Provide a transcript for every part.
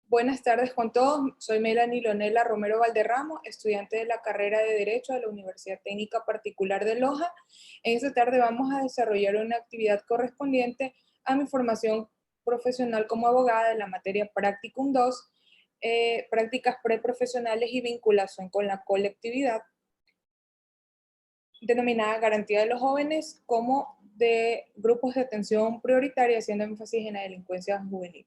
Buenas tardes con todos. Soy Melanie Leonela Romero Valderramo, estudiante de la carrera de Derecho de la Universidad Técnica Particular de Loja. En esta tarde vamos a desarrollar una actividad correspondiente a mi formación profesional como abogada de la materia Practicum 2, prácticas preprofesionales y vinculación con la colectividad, denominada Garantía de los Jóvenes, como de grupos de atención prioritaria, haciendo énfasis en la delincuencia juvenil.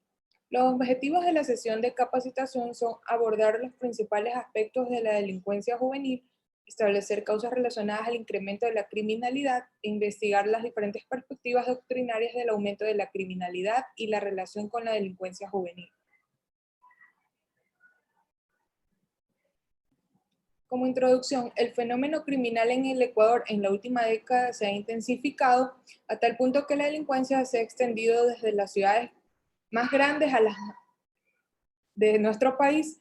Los objetivos de la sesión de capacitación son abordar los principales aspectos de la delincuencia juvenil, establecer causas relacionadas al incremento de la criminalidad, investigar las diferentes perspectivas doctrinarias del aumento de la criminalidad y la relación con la delincuencia juvenil. Como introducción, el fenómeno criminal en el Ecuador en la última década se ha intensificado a tal punto que la delincuencia se ha extendido desde las ciudades más grandes a las de nuestro país,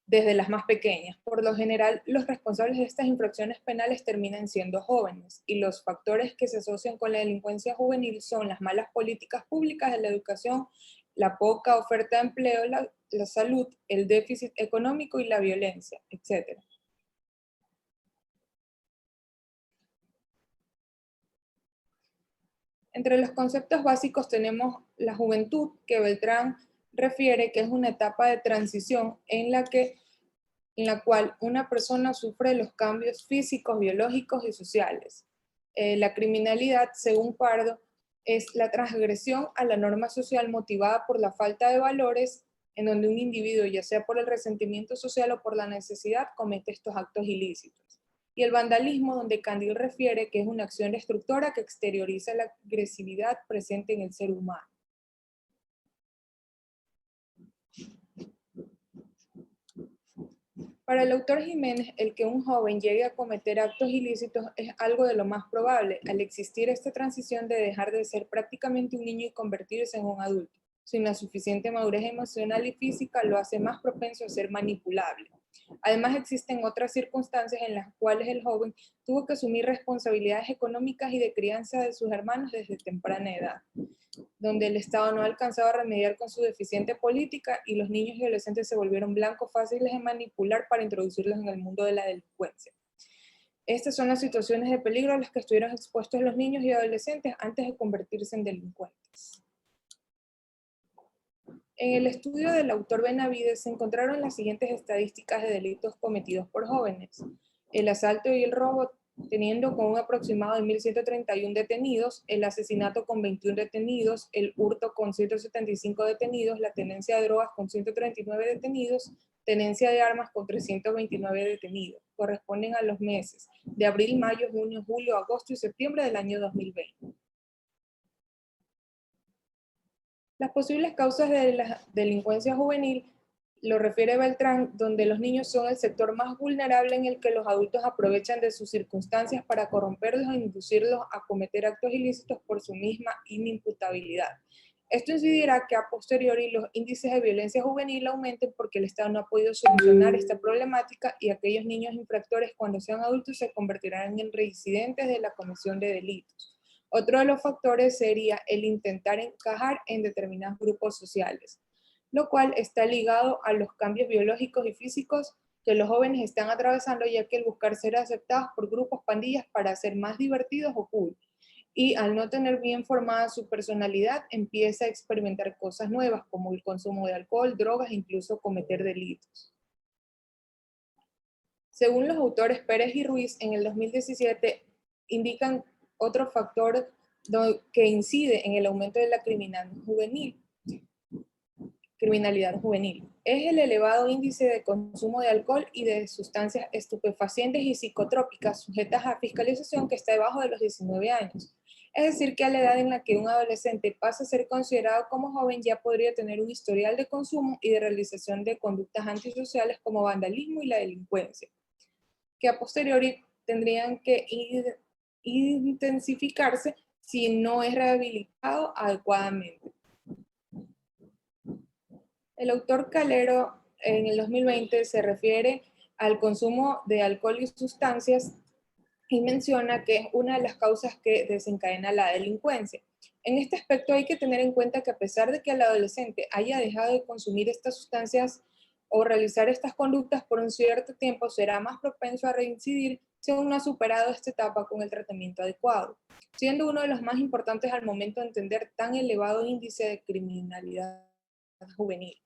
desde las más pequeñas. Por lo general, los responsables de estas infracciones penales terminan siendo jóvenes, y los factores que se asocian con la delincuencia juvenil son las malas políticas públicas de la educación, la poca oferta de empleo, la salud, el déficit económico y la violencia, etc. Entre los conceptos básicos tenemos la juventud, que Beltrán refiere que es una etapa de transición en la cual una persona sufre los cambios físicos, biológicos y sociales. La criminalidad, según Pardo, es la transgresión a la norma social motivada por la falta de valores, en donde un individuo, ya sea por el resentimiento social o por la necesidad, comete estos actos ilícitos. Y el vandalismo, donde Candil refiere que es una acción destructora que exterioriza la agresividad presente en el ser humano. Para el autor Jiménez, el que un joven llegue a cometer actos ilícitos es algo de lo más probable, al existir esta transición de dejar de ser prácticamente un niño y convertirse en un adulto. Sin la suficiente madurez emocional y física lo hace más propenso a ser manipulable. Además, existen otras circunstancias en las cuales el joven tuvo que asumir responsabilidades económicas y de crianza de sus hermanos desde temprana edad, donde el Estado no ha alcanzado a remediar con su deficiente política y los niños y adolescentes se volvieron blancos fáciles de manipular para introducirlos en el mundo de la delincuencia. Estas son las situaciones de peligro a las que estuvieron expuestos los niños y adolescentes antes de convertirse en delincuentes. En el estudio del autor Benavides se encontraron las siguientes estadísticas de delitos cometidos por jóvenes. El asalto y el robo teniendo con un aproximado de 1.131 detenidos, el asesinato con 21 detenidos, el hurto con 175 detenidos, la tenencia de drogas con 139 detenidos, tenencia de armas con 329 detenidos. Corresponden a los meses de abril, mayo, junio, julio, agosto y septiembre del año 2020. Las posibles causas de la delincuencia juvenil lo refiere Beltrán, donde los niños son el sector más vulnerable en el que los adultos aprovechan de sus circunstancias para corromperlos e inducirlos a cometer actos ilícitos por su misma inimputabilidad. Esto incidirá que a posteriori los índices de violencia juvenil aumenten porque el Estado no ha podido solucionar esta problemática y aquellos niños infractores cuando sean adultos se convertirán en reincidentes de la comisión de delitos. Otro de los factores sería el intentar encajar en determinados grupos sociales, lo cual está ligado a los cambios biológicos y físicos que los jóvenes están atravesando, ya que el buscar ser aceptados por grupos, pandillas, para ser más divertidos o cool. Y al no tener bien formada su personalidad, empieza a experimentar cosas nuevas, como el consumo de alcohol, drogas e incluso cometer delitos. Según los autores Pérez y Ruiz, en el 2017 indican otro factor que incide en el aumento de la criminalidad juvenil. Es el elevado índice de consumo de alcohol y de sustancias estupefacientes y psicotrópicas sujetas a fiscalización que está debajo de los 19 años. Es decir, que a la edad en la que un adolescente pasa a ser considerado como joven ya podría tener un historial de consumo y de realización de conductas antisociales como vandalismo y la delincuencia, que a posteriori tendrían que intensificarse si no es rehabilitado adecuadamente. El autor Calero en el 2020 se refiere al consumo de alcohol y sustancias y menciona que es una de las causas que desencadena la delincuencia. En este aspecto hay que tener en cuenta que a pesar de que el adolescente haya dejado de consumir estas sustancias o realizar estas conductas por un cierto tiempo, será más propenso a reincidir si aún no ha superado esta etapa con el tratamiento adecuado, siendo uno de los más importantes al momento de entender tan elevado índice de criminalidad juvenil.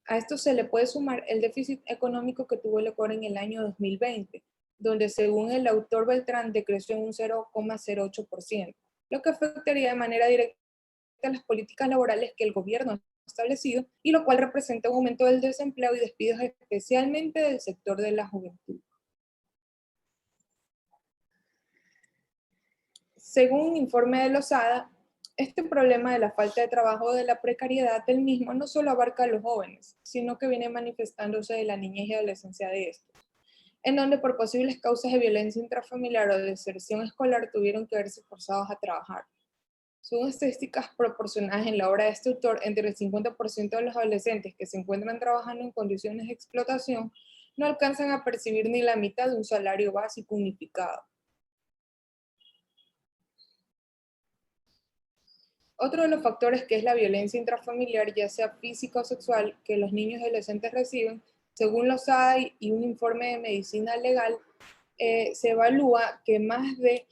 A esto se le puede sumar el déficit económico que tuvo el Ecuador en el año 2020, donde según el autor Beltrán decreció en un 0,08%, lo que afectaría de manera directa las políticas laborales que el gobierno ha establecido, y lo cual representa un aumento del desempleo y despidos especialmente del sector de la juventud. Según un informe de Lozada, este problema de la falta de trabajo o de la precariedad del mismo no solo abarca a los jóvenes, sino que viene manifestándose de la niñez y adolescencia de estos, en donde por posibles causas de violencia intrafamiliar o de deserción escolar tuvieron que verse forzados a trabajar. Según estadísticas proporcionadas en la obra de este autor, entre el 50% de los adolescentes que se encuentran trabajando en condiciones de explotación no alcanzan a percibir ni la mitad de un salario básico unificado. Otro de los factores que es la violencia intrafamiliar, ya sea física o sexual, que los niños y adolescentes reciben, según los AI y un informe de medicina legal, se evalúa que más de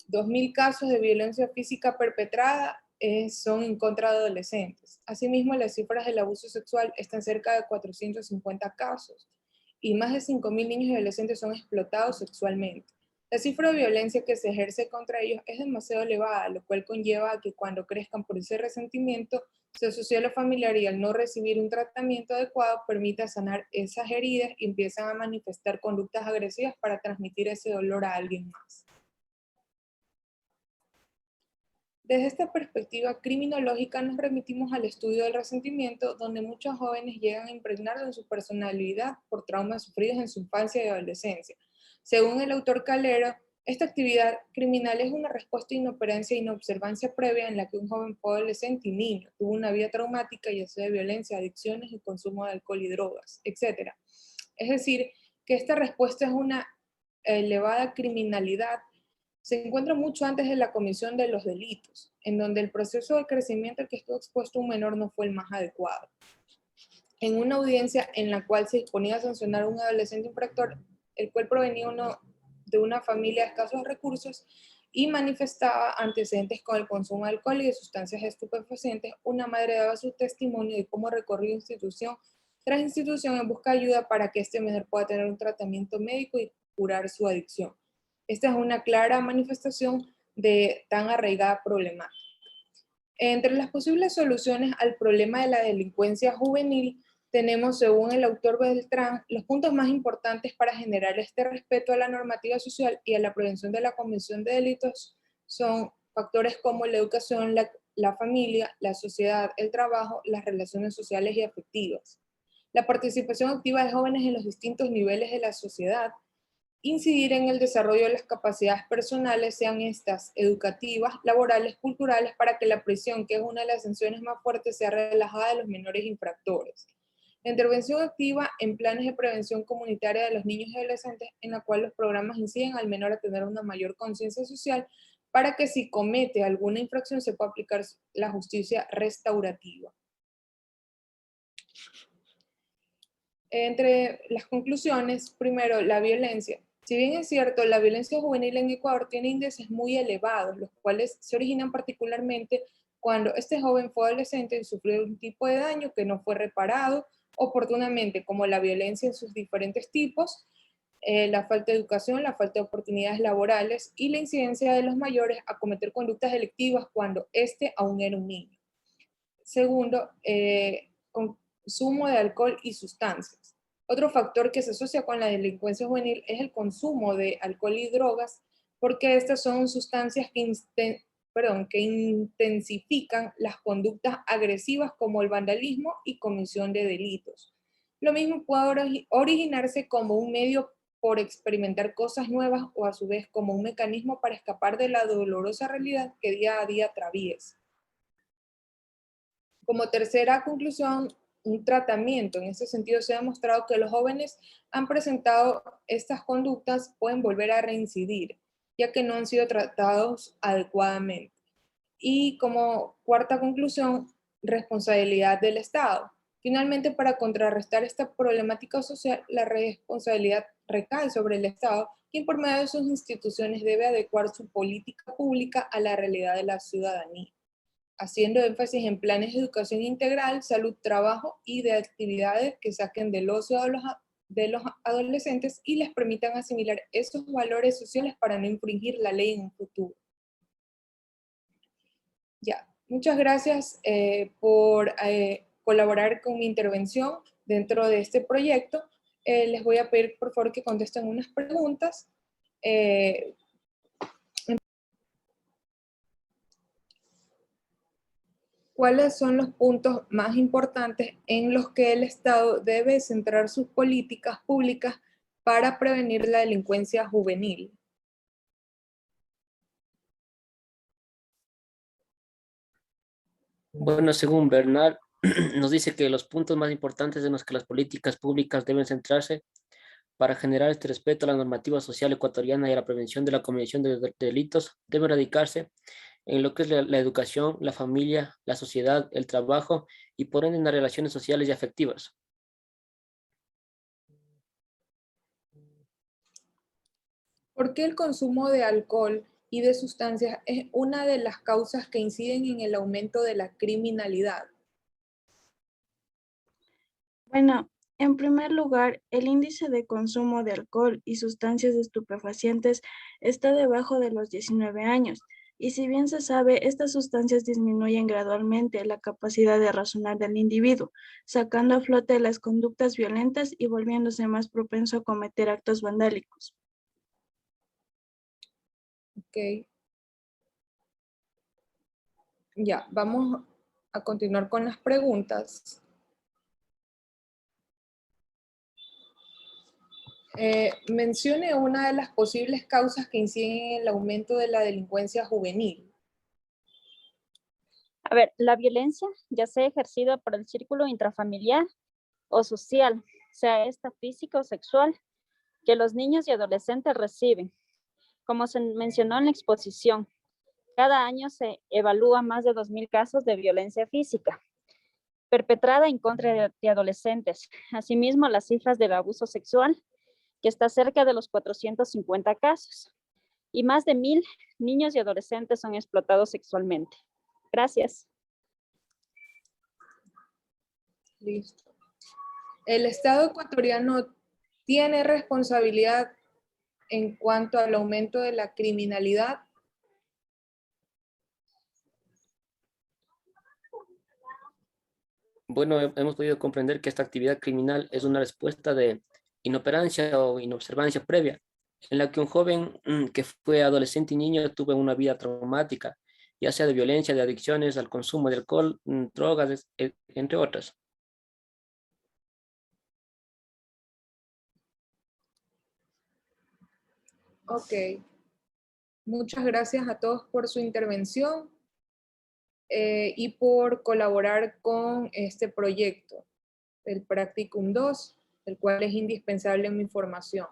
2.000 casos de violencia física perpetrada son en contra de adolescentes. Asimismo, las cifras del abuso sexual están cerca de 450 casos y más de 5.000 niños y adolescentes son explotados sexualmente. La cifra de violencia que se ejerce contra ellos es demasiado elevada, lo cual conlleva a que cuando crezcan por ese resentimiento, se asocia a lo familiar y al no recibir un tratamiento adecuado permita sanar esas heridas y empiezan a manifestar conductas agresivas para transmitir ese dolor a alguien más. Desde esta perspectiva criminológica nos remitimos al estudio del resentimiento, donde muchos jóvenes llegan a impregnarlo en su personalidad por traumas sufridos en su infancia y adolescencia. Según el autor Calero, esta actividad criminal es una respuesta a inoperancia e inobservancia previa en la que un joven fue adolescente y niño, tuvo una vida traumática, ya sea de violencia, adicciones y consumo de alcohol y drogas, etc. Es decir, que esta respuesta es una elevada criminalidad se encuentra mucho antes de la comisión de los delitos, en donde el proceso de crecimiento al que estuvo expuesto un menor no fue el más adecuado. En una audiencia en la cual se disponía a sancionar a un adolescente infractor, el cual provenía de una familia de escasos recursos y manifestaba antecedentes con el consumo de alcohol y de sustancias estupefacientes, una madre daba su testimonio de cómo recorrió institución tras institución en busca de ayuda para que este menor pueda tener un tratamiento médico y curar su adicción. Esta es una clara manifestación de tan arraigada problemática. Entre las posibles soluciones al problema de la delincuencia juvenil, tenemos, según el autor Beltrán, los puntos más importantes para generar este respeto a la normativa social y a la prevención de la comisión de delitos son factores como la educación, la familia, la sociedad, el trabajo, las relaciones sociales y afectivas. La participación activa de jóvenes en los distintos niveles de la sociedad, incidir en el desarrollo de las capacidades personales, sean estas educativas, laborales, culturales, para que la prisión, que es una de las sanciones más fuertes, sea relajada de los menores infractores. La intervención activa en planes de prevención comunitaria de los niños y adolescentes, en la cual los programas inciden al menor a tener una mayor conciencia social, para que si comete alguna infracción se pueda aplicar la justicia restaurativa. Entre las conclusiones, primero, la violencia. Si bien es cierto, la violencia juvenil en Ecuador tiene índices muy elevados, los cuales se originan particularmente cuando este joven fue adolescente y sufrió un tipo de daño que no fue reparado oportunamente, como la violencia en sus diferentes tipos, la falta de educación, la falta de oportunidades laborales y la incidencia de los mayores a cometer conductas delictivas cuando éste aún era un niño. Segundo, consumo de alcohol y sustancias. Otro factor que se asocia con la delincuencia juvenil es el consumo de alcohol y drogas, porque estas son sustancias que intensifican las conductas agresivas como el vandalismo y comisión de delitos. Lo mismo puede originarse como un medio por experimentar cosas nuevas o a su vez como un mecanismo para escapar de la dolorosa realidad que día a día atraviesa. Como tercera conclusión, un tratamiento. En este sentido, se ha demostrado que los jóvenes han presentado estas conductas pueden volver a reincidir, ya que no han sido tratados adecuadamente. Y como cuarta conclusión, responsabilidad del Estado. Finalmente, para contrarrestar esta problemática social, la responsabilidad recae sobre el Estado, quien por medio de sus instituciones debe adecuar su política pública a la realidad de la ciudadanía, haciendo énfasis en planes de educación integral, salud, trabajo y de actividades que saquen del ocio de los adolescentes y les permitan asimilar esos valores sociales para no infringir la ley en un futuro. Ya, muchas gracias por colaborar con mi intervención dentro de este proyecto. Les voy a pedir por favor que contesten unas preguntas. ¿Cuáles son los puntos más importantes en los que el Estado debe centrar sus políticas públicas para prevenir la delincuencia juvenil? Bueno, según Bernal, nos dice que los puntos más importantes en los que las políticas públicas deben centrarse para generar este respeto a la normativa social ecuatoriana y a la prevención de la comisión de delitos deben radicarse en lo que es la educación, la familia, la sociedad, el trabajo y por ende en las relaciones sociales y afectivas. ¿Por qué el consumo de alcohol y de sustancias es una de las causas que inciden en el aumento de la criminalidad? Bueno, en primer lugar, el índice de consumo de alcohol y sustancias estupefacientes está debajo de los 19 años, y si bien se sabe, estas sustancias disminuyen gradualmente la capacidad de razonar del individuo, sacando a flote las conductas violentas y volviéndose más propenso a cometer actos vandálicos. Ok. Ya, vamos a continuar con las preguntas. Mencione una de las posibles causas que inciden en el aumento de la delincuencia juvenil. A ver, la violencia ya sea ejercida por el círculo intrafamiliar o social, sea esta física o sexual, que los niños y adolescentes reciben. Como se mencionó en la exposición, cada año se evalúa más de 2.000 casos de violencia física perpetrada en contra de adolescentes. Asimismo, las cifras del abuso sexual, que está cerca de los 450 casos. Y más de 1.000 niños y adolescentes son explotados sexualmente. Gracias. Listo. El Estado ecuatoriano tiene responsabilidad en cuanto al aumento de la criminalidad. Bueno, hemos podido comprender que esta actividad criminal es una respuesta de inoperancia o inobservancia previa, en la que un joven que fue adolescente y niño tuvo una vida traumática, ya sea de violencia, de adicciones al consumo de alcohol, drogas, entre otras. Ok. Muchas gracias a todos por su intervención y por colaborar con este proyecto, el Practicum 2, el cual es indispensable en mi formación.